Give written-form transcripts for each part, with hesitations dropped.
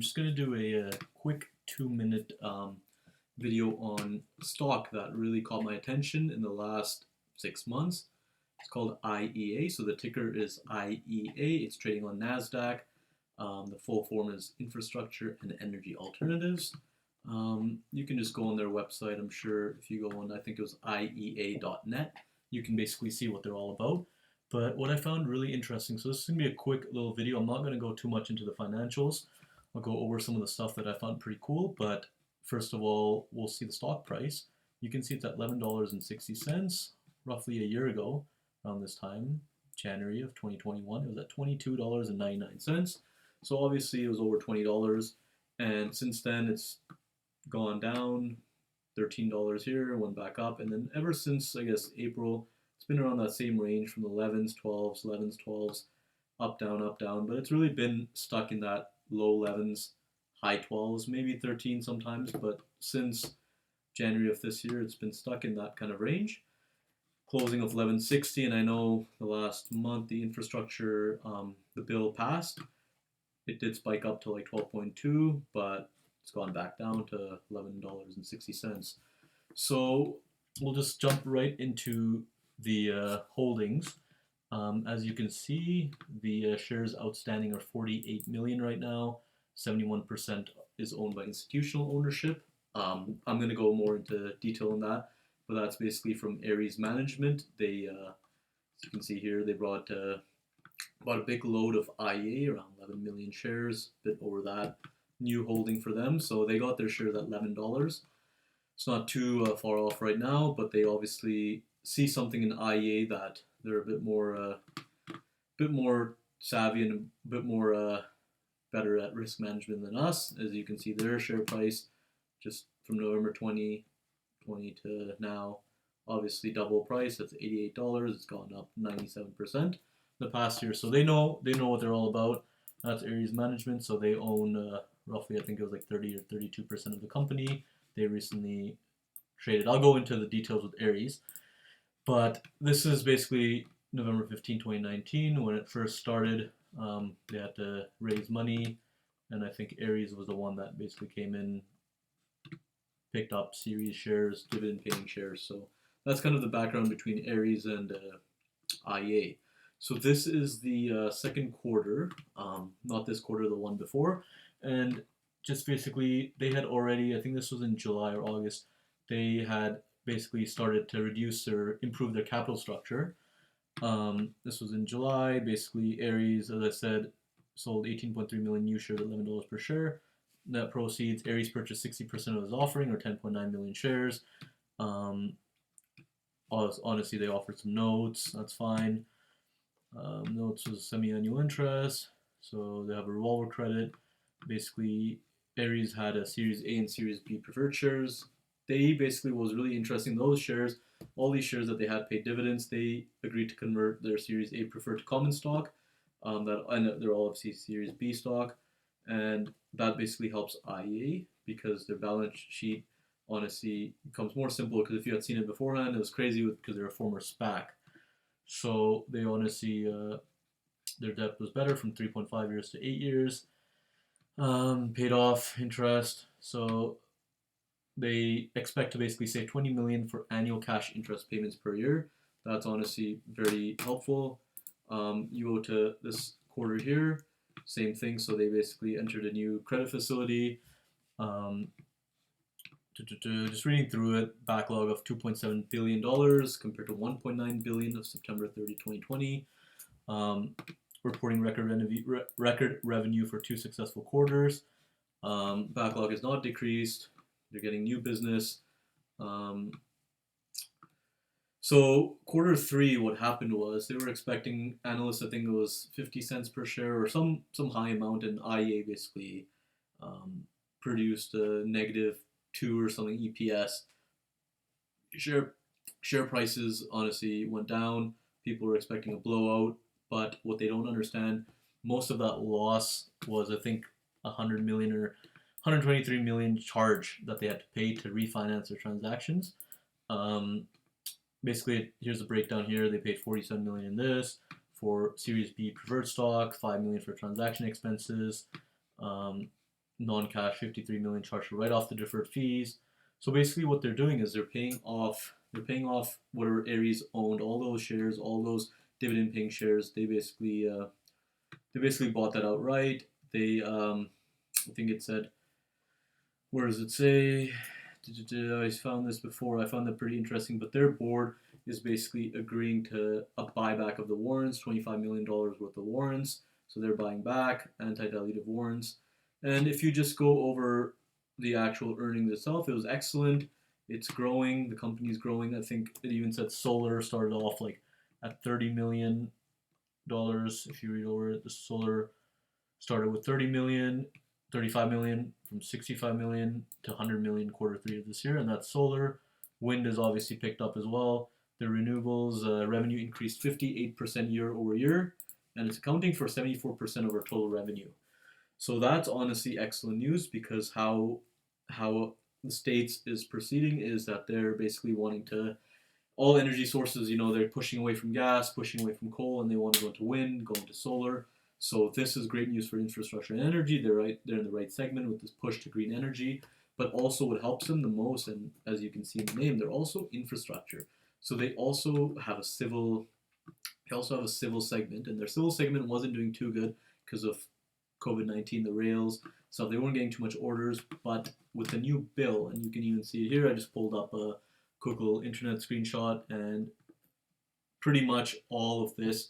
I'm just going to do a quick 2-minute video on stock that really caught my attention in the last 6 months. It's called IEA, so the ticker is IEA. It's trading on NASDAQ. The full form is Infrastructure and Energy Alternatives. You can just go on their website. I'm sure if you go on, I think it was IEA.net, you can basically see what they're all about. But what I found really interesting, so this is going to be a quick little video. I'm not going to go too much into the financials. I'll go over some of the stuff that I found pretty cool. But first of all, we'll see the stock price. You can see it's at $11.60, roughly a year ago, around this time, January of 2021. It was at $22.99. So obviously it was over $20. And since then, it's gone down $13 here, went back up. And then ever since, I guess, April, it's been around that same range from the 11s, 12s, 11s, 12s, up, down, but it's really been stuck in that low 11s, high 12s, maybe 13 sometimes, but since January of this year, it's been stuck in that kind of range. Closing of 11.60, and I know the last month the infrastructure, the bill passed. It did spike up to like 12.2, but it's gone back down to $11.60. So we'll just jump right into the holdings. As you can see, the shares outstanding are 48 million right now. 71% is owned by institutional ownership. I'm going to go more into detail on that, but that's basically from Ares Management. They, as you can see here, they brought a big load of IEA, around 11 million shares, a bit over that. New holding for them, so they got their shares at $11. It's not too far off right now, but they obviously see something in IEA that they're a bit more savvy and a bit more better at risk management than us. As you can see, their share price just from November 2020 to now, obviously double price. That's $88. It's gone up 97% the past year. So they know what they're all about. That's Ares Management. So they own roughly, I think it was like 30 or 32% of the company. They recently traded. I'll go into the details with Ares. But this is basically November 15, 2019, when it first started. They had to raise money, and I think Ares was the one that basically came in, picked up Series shares, dividend-paying shares. So that's kind of the background between Ares and IEA. So this is the second quarter, not this quarter, the one before. And just basically, they had already, I think this was in July or August, they had basically started to reduce or improve their capital structure. This was in July. Basically, Ares, as I said, sold 18.3 million new shares at $11 per share. Net proceeds, Ares purchased 60% of his offering, or 10.9 million shares. Honestly, they offered some notes. That's fine. Notes was semi-annual interest. So they have a revolver credit. Basically, Ares had a Series A and Series B preferred shares. They basically, was really interesting, those shares, all these shares that they had paid dividends, they agreed to convert their Series A preferred to common stock. And they're all obviously Series B stock, and that basically helps IEA because their balance sheet honestly becomes more simple. Because if you had seen it beforehand, it was crazy because they're a former SPAC. So they honestly, their debt was better from 3.5 years to 8 years. Paid off interest. So they expect to basically save 20 million for annual cash interest payments per year. That's honestly very helpful. You go to this quarter here, same thing. So they basically entered a new credit facility. Just reading through it, backlog of $2.7 billion compared to $1.9 billion of September 30, 2020. Reporting record revenue for 2 successful quarters. Backlog has not decreased. They're getting new business. So quarter 3, what happened was they were expecting analysts, I think it was 50 cents per share or some high amount, and IEA basically produced a -2 or something EPS. Share prices honestly went down. People were expecting a blowout, but what they don't understand, most of that loss was, I think, 100 million or 123 million charge that they had to pay to refinance their transactions. Basically, here's the breakdown here. They paid 47 million in this for Series B preferred stock, 5 million for transaction expenses. non-cash 53 million charged to write off the deferred fees. So basically, what they're doing is they're paying off whatever Aries owned, all those shares, all those dividend-paying shares. They basically bought that outright. I think it said, where does it say? I found this before. I found that pretty interesting. But their board is basically agreeing to a buyback of the warrants, $25 million worth of warrants. So they're buying back anti-dilutive warrants. And if you just go over the actual earnings itself, it was excellent. It's growing. The company's growing. I think it even said solar started off like at $30 million. If you read over it, the solar started with 30 million, 35 million, from 65 million to 100 million Q3 of this year, and that's solar. Wind has obviously picked up as well. The renewables revenue increased 58% year over year, and it's accounting for 74% of our total revenue. So that's honestly excellent news, because how the states is proceeding is that they're basically wanting to, all energy sources, they're pushing away from gas, pushing away from coal, and they want to go into wind, go into solar. So this is great news for infrastructure and energy. They're in the right segment with this push to green energy. But also what helps them the most, and as you can see in the name, they're also infrastructure. So they also have a civil segment, and their civil segment wasn't doing too good because of COVID-19, the rails. So they weren't getting too much orders. But with the new bill, and you can even see it here, I just pulled up a quick little internet screenshot, and pretty much all of this,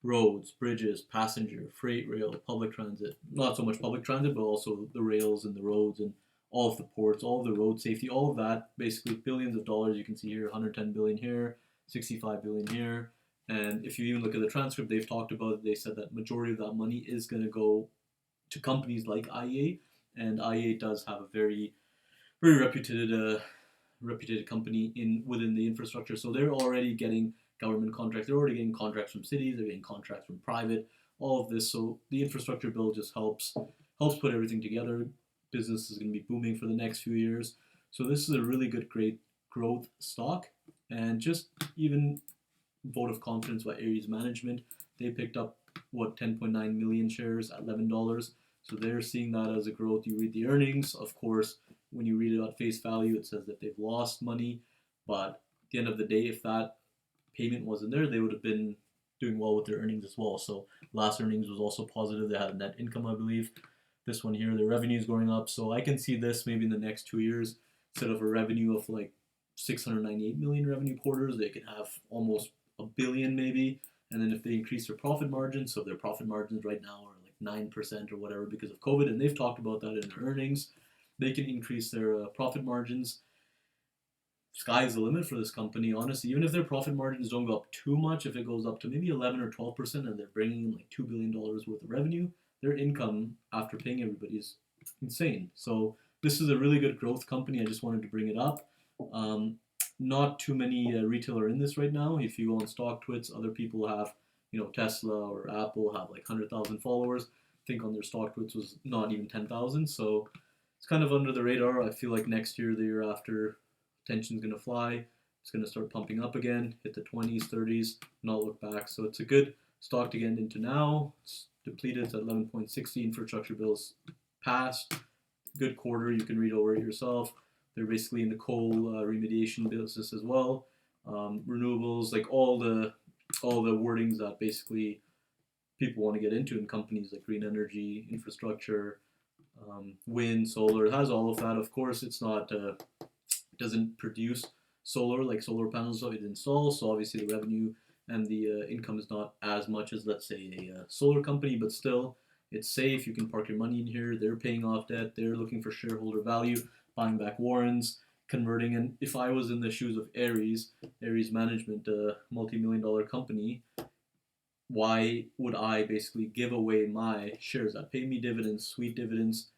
roads, bridges, passenger, freight rail, public transit, not so much public transit, but also the rails and the roads and all of the ports, all of the road safety, all of that, basically billions of dollars. You can see here 110 billion here, 65 billion here. And if you even look at the transcript, they've talked about it. They said that majority of that money is going to go to companies like IEA, and IEA does have a very, very reputed company within the infrastructure. So they're already getting government contracts. They're already getting contracts from cities. They're getting contracts from private. All of this. So the infrastructure bill just helps put everything together. Business is going to be booming for the next few years. So this is a really good, great growth stock. And just even vote of confidence by Aries management. They picked up 10.9 million shares at $11. So they're seeing that as a growth. You read the earnings, of course. When you read it at face value, it says that they've lost money. But at the end of the day, if that payment wasn't there, they would have been doing well with their earnings as well. So last earnings was also positive. They had a net income, I believe. This one here, their revenue is going up. So I can see this maybe in the next 2 years, instead of a revenue of like 698 million revenue quarters, they can have almost a billion maybe. And then if they increase their profit margins, so their profit margins right now are like 9% or whatever because of COVID, and they've talked about that in their earnings, they can increase their profit margins. Sky's the limit for this company, honestly. Even if their profit margins don't go up too much, if it goes up to maybe 11 or 12% and they're bringing in like $2 billion worth of revenue, their income after paying everybody is insane. So this is a really good growth company. I just wanted to bring it up. Not too many retail are in this right now. If you go on StockTwits, other people have, Tesla or Apple have like 100,000 followers. I think on their StockTwits was not even 10,000. So it's kind of under the radar. I feel like next year, the year after, attention's going to fly. It's going to start pumping up again, hit the 20s, 30s, not look back. So it's a good stock to get into now. It's depleted. It's at 11.60. Infrastructure bills passed. Good quarter. You can read over it yourself. They're basically in the coal remediation business as well. Renewables, like all the wordings that basically people want to get into in companies like green energy, infrastructure, wind, solar. It has all of that. Of course, it's not doesn't produce solar like solar panels, so it installs. So obviously the revenue and the income is not as much as, let's say, a solar company, but still it's safe. You can park your money in here. They're paying off debt. They're looking for shareholder value, buying back warrants, converting. And if I was in the shoes of Aries Management, a multi-million-dollar company, why would I basically give away my shares that pay me dividends, sweet dividends,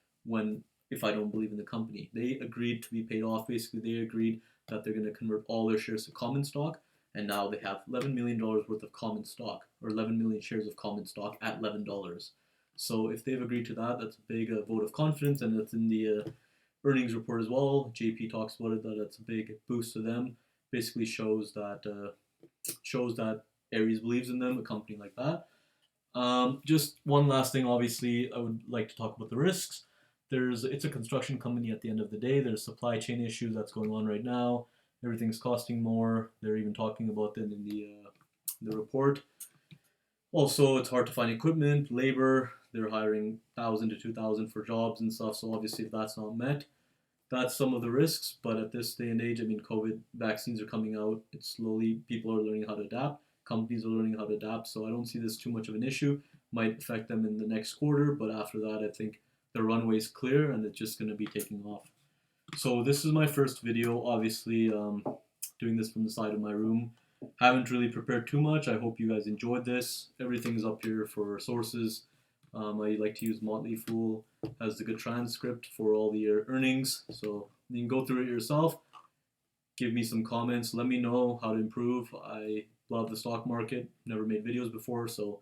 if I don't believe in the company? They agreed to be paid off. Basically, they agreed that they're going to convert all their shares to common stock, and now they have $11 million worth of common stock, or 11 million shares of common stock at $11. So if they've agreed to that, that's a big vote of confidence, and that's in the earnings report as well. JP talks about it, that it's a big boost to them. Basically shows that Aries believes in them, a company like that. Just one last thing, obviously, I would like to talk about the risks. it's a construction company at the end of the day. There's supply chain issues that's going on right now. Everything's costing more. They're even talking about that in the report. Also, it's hard to find equipment, labor. They're hiring 1,000 to 2,000 for jobs and stuff. So obviously, if that's not met, that's some of the risks. But at this day and age, I mean, COVID vaccines are coming out. It's slowly, people are learning how to adapt. Companies are learning how to adapt. So I don't see this too much of an issue. Might affect them in the next quarter, but after that, I think the runway is clear and it's just going to be taking off. So this is my first video, obviously doing this from the side of my room. Haven't really prepared too much. I hope you guys enjoyed this. Everything's up here for sources. I like to use Motley Fool, has the good transcript for all the earnings. So you can go through it yourself. Give me some comments. Let me know how to improve. I love the stock market. Never made videos before, so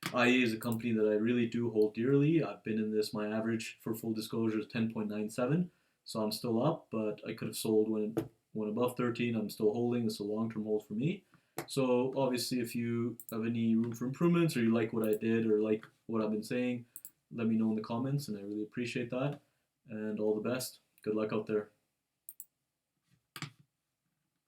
IEA is a company that I really do hold dearly. I've been in this, my average for full disclosure is 10.97, so I'm still up, but I could have sold when it went above 13. I'm still holding. It's a long-term hold for me. So obviously, if you have any room for improvements or you like what I did or like what I've been saying, let me know in the comments, and I really appreciate that. And all the best. Good luck out there.